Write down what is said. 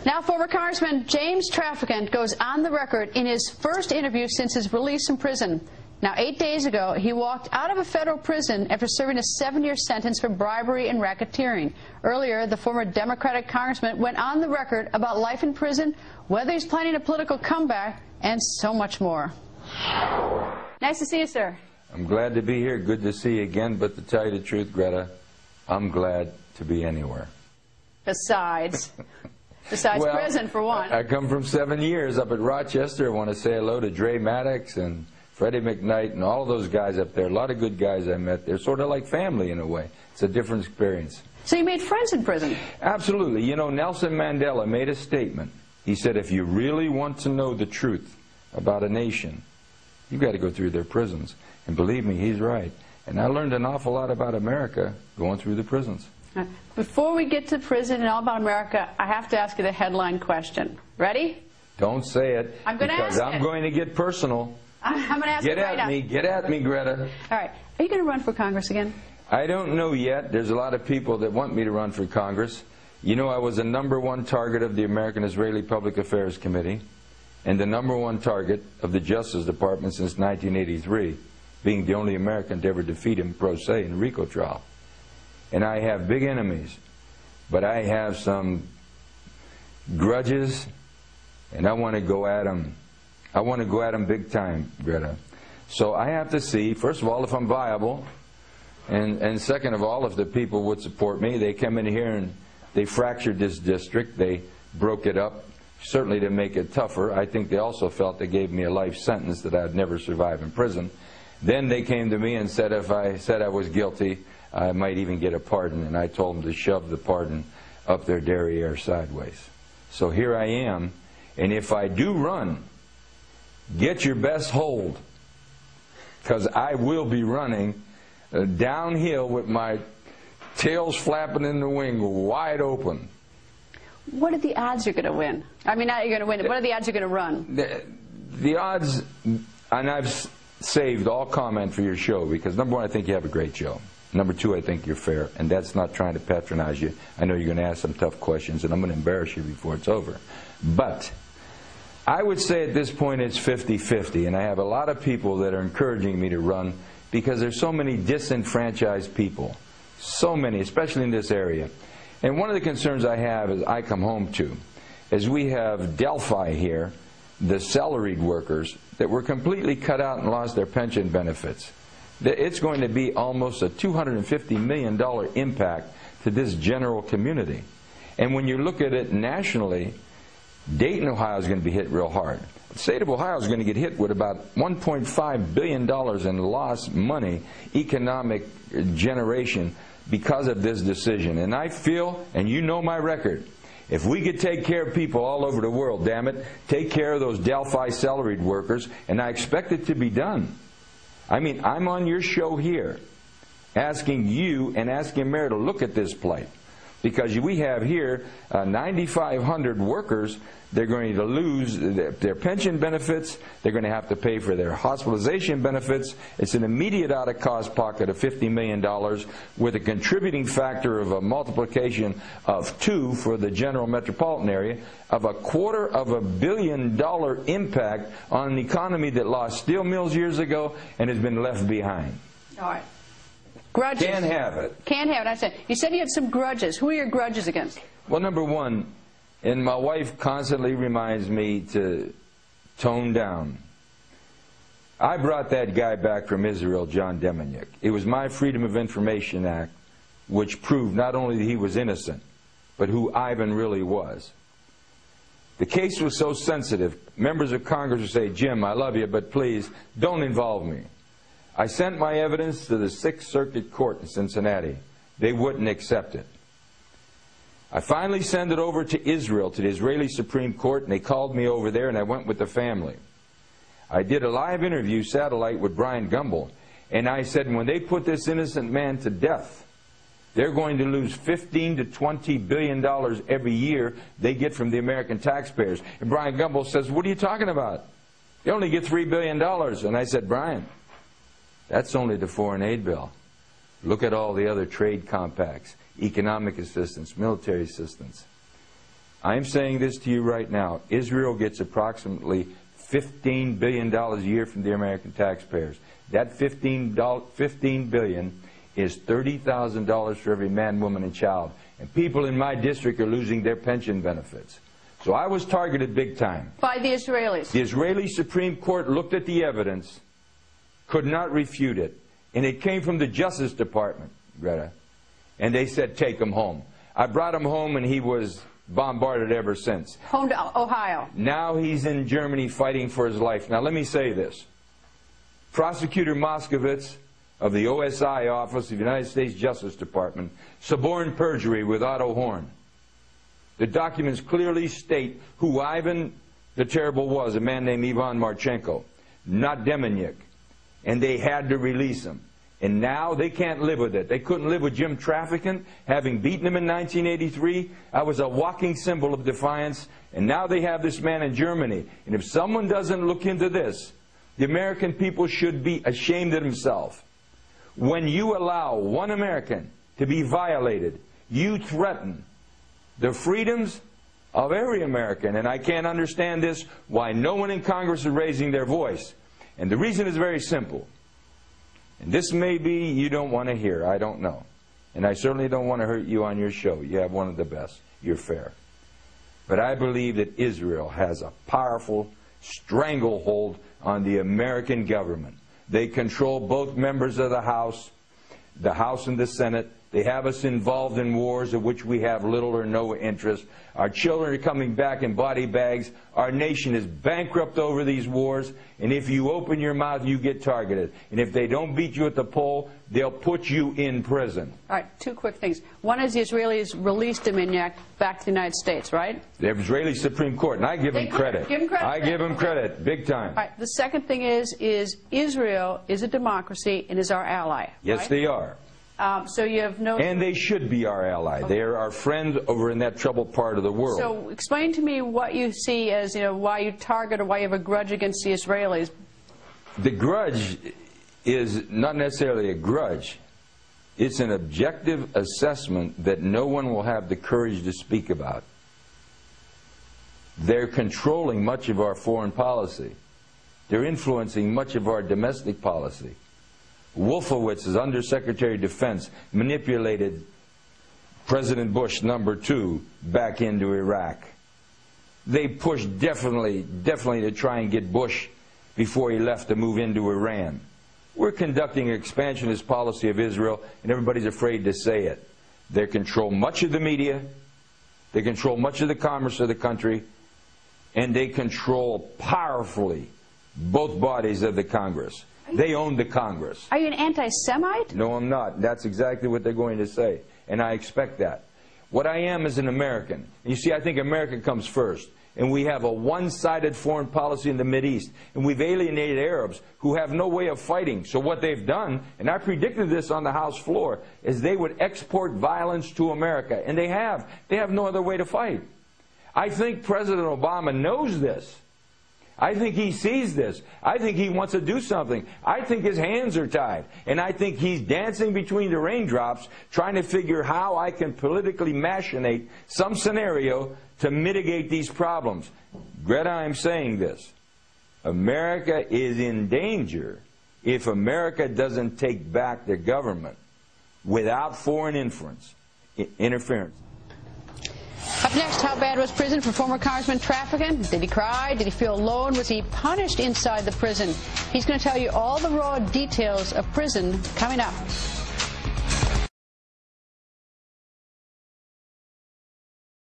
Now, former Congressman James Traficant goes on the record in his first interview since his release from prison. Now, 8 days ago, he walked out of a federal prison after serving a 7-year sentence for bribery and racketeering. Earlier, the former Democratic congressman went on the record about life in prison, whether he's planning a political comeback, and so much more. Nice to see you, sir. I'm glad to be here. Good to see you again. But to tell you the truth, Greta, I'm glad to be anywhere. Besides well, prison, for one. I come from 7 years up at Rochester. I want to say hello to Dre Maddox and Freddie McKnight and all of those guys up there. A lot of good guys I met. They're sort of like family in a way. It's a different experience. So you made friends in prison? Absolutely. You know, Nelson Mandela made a statement. He said, if you really want to know the truth about a nation, you've got to go through their prisons. And believe me, he's right. And I learned an awful lot about America going through the prisons. Before we get to prison and all about America, I have to ask you the headline question. Ready? Don't say it. I'm going to ask it. Because I'm going to get personal. I'm going to ask it right now. Get at me, Greta. All right. Are you going to run for Congress again? I don't know yet. There's a lot of people that want me to run for Congress. You know, I was the #1 target of the American-Israeli Public Affairs Committee and the #1 target of the Justice Department since 1983, being the only American to ever defeat him pro se in the RICO trial. And I have big enemies, but I have some grudges, and I want to go at them. I want to go at them big time, Greta. So I have to see, first of all, if I'm viable, and second of all, if the people would support me. They come in here and they fractured this district. They broke it up, certainly to make it tougher. I think they also felt they gave me a life sentence that I'd never survive in prison. Then they came to me and said if I said I was guilty, I might even get a pardon, and I told them to shove the pardon up their derriere sideways. So here I am, and if I do run, get your best hold, because I will be running downhill with my tails flapping in the wing wide open. What are the odds you're going to win? I mean, not you're going to win. What are the odds you're going to run? The odds, and I've saved all comment for your show, because #1, I think you have a great show. #2, I think you're fair, and that's not trying to patronize you. I know you're going to ask some tough questions, and I'm going to embarrass you before it's over. But I would say at this point it's 50-50, and I have a lot of people that are encouraging me to run because there's so many disenfranchised people, so many, especially in this area. And one of the concerns I have as I come home to is we have Delphi here, the salaried workers, that were completely cut out and lost their pension benefits. It's going to be almost a $250 million impact to this general community. And when you look at it nationally, Dayton, Ohio is going to be hit real hard. The state of Ohio is going to get hit with about $1.5 billion in lost money, economic generation, because of this decision. And I feel, and you know my record, if we could take care of people all over the world, damn it, take care of those Delphi salaried workers, and I expect it to be done. I mean, I'm on your show here asking you and asking Mayor to look at this plight. Because we have here 9,500 workers. They're going to lose their pension benefits. They're going to have to pay for their hospitalization benefits. It's an immediate out-of-cost pocket of $50 million with a contributing factor of a multiplication of 2 for the general metropolitan area of $250 million impact on an economy that lost steel mills years ago and has been left behind. All right. Grudges. Can't have it. Can't have it. I said. You said you had some grudges. Who are your grudges against? Well, #1, and my wife constantly reminds me to tone down. I brought that guy back from Israel, John Demjanjuk. It was my Freedom of Information Act which proved not only that he was innocent, but who Ivan really was. The case was so sensitive, members of Congress would say, Jim, I love you, but please don't involve me. I sent my evidence to the 6th Circuit Court in Cincinnati. They wouldn't accept it. I finally sent it over to Israel, to the Israeli Supreme Court, and they called me over there, and I went with the family. I did a live interview, satellite, with Brian Gumbel, and I said, when they put this innocent man to death, they're going to lose $15 to $20 billion every year they get from the American taxpayers. And Brian Gumbel says, what are you talking about? They only get $3 billion. And I said, Brian, that's only the foreign aid bill. Look at all the other trade compacts, economic assistance, military assistance. I'm saying this to you right now. Israel gets approximately $15 billion a year from the American taxpayers. That $15 billion is $30,000 for every man, woman, and child. And people in my district are losing their pension benefits. So I was targeted big time. By the Israelis. The Israeli Supreme Court looked at the evidence, could not refute it. And it came from the Justice Department, Greta. And they said, take him home. I brought him home, and he was bombarded ever since. Home to Ohio. Now he's in Germany fighting for his life. Now let me say this. Prosecutor Moskowitz of the OSI office of the United States Justice Department suborned perjury with Otto Horn. The documents clearly state who Ivan the Terrible was, a man named Ivan Marchenko, not Demeniuk. And they had to release him. And now they can't live with it. They couldn't live with Jim Traficant, having beaten him in 1983. I was a walking symbol of defiance. And now they have this man in Germany. And if someone doesn't look into this, the American people should be ashamed of themselves. When you allow one American to be violated, you threaten the freedoms of every American. And I can't understand this, why no one in Congress is raising their voice. And the reason is very simple. And this may be you don't want to hear. I don't know. And I certainly don't want to hurt you on your show. You have one of the best. You're fair. But I believe that Israel has a powerful stranglehold on the American government. They control both members of the House and the Senate. They have us involved in wars of which we have little or no interest. Our children are coming back in body bags. Our nation is bankrupt over these wars. And if you open your mouth, you get targeted. And if they don't beat you at the poll, they'll put you in prison. All right, two quick things. One is the Israelis released Demeniuk back to the United States, right? The Israeli Supreme Court, and I give them credit. Give them credit. I give them credit, big time. All right, the second thing is Israel is a democracy and is our ally. Yes, right? they are. So you have no... And they should be our ally. Okay. They are our friend over in that troubled part of the world. So explain to me what you see as, why you target or why you have a grudge against the Israelis. The grudge is not necessarily a grudge. It's an objective assessment that no one will have the courage to speak about. They're controlling much of our foreign policy. They're influencing much of our domestic policy. Wolfowitz, as Undersecretary of Defense, manipulated President Bush #2 back into Iraq. They pushed definitely to try and get Bush before he left to move into Iran. We're conducting an expansionist policy of Israel, and everybody's afraid to say it. They control much of the media, they control much of the commerce of the country, and they control powerfully both bodies of the Congress. They own the Congress. Are you an anti-Semite? No, I'm not. That's exactly what they're going to say, and I expect that. What I am is an American. You see, I think America comes first, and we have a one-sided foreign policy in the Mideast, and we've alienated Arabs who have no way of fighting. So what they've done, and I predicted this on the House floor, is they would export violence to America, and they have. They have no other way to fight. I think President Obama knows this. I think he sees this. I think he wants to do something. I think his hands are tied. And I think he's dancing between the raindrops, trying to figure how I can politically machinate some scenario to mitigate these problems. Greta, I'm saying this. America is in danger if America doesn't take back their government without foreign interference. Up next, how bad was prison for former Congressman Traficant? Did he cry? Did he feel alone? Was he punished inside the prison? He's going to tell you all the raw details of prison coming up.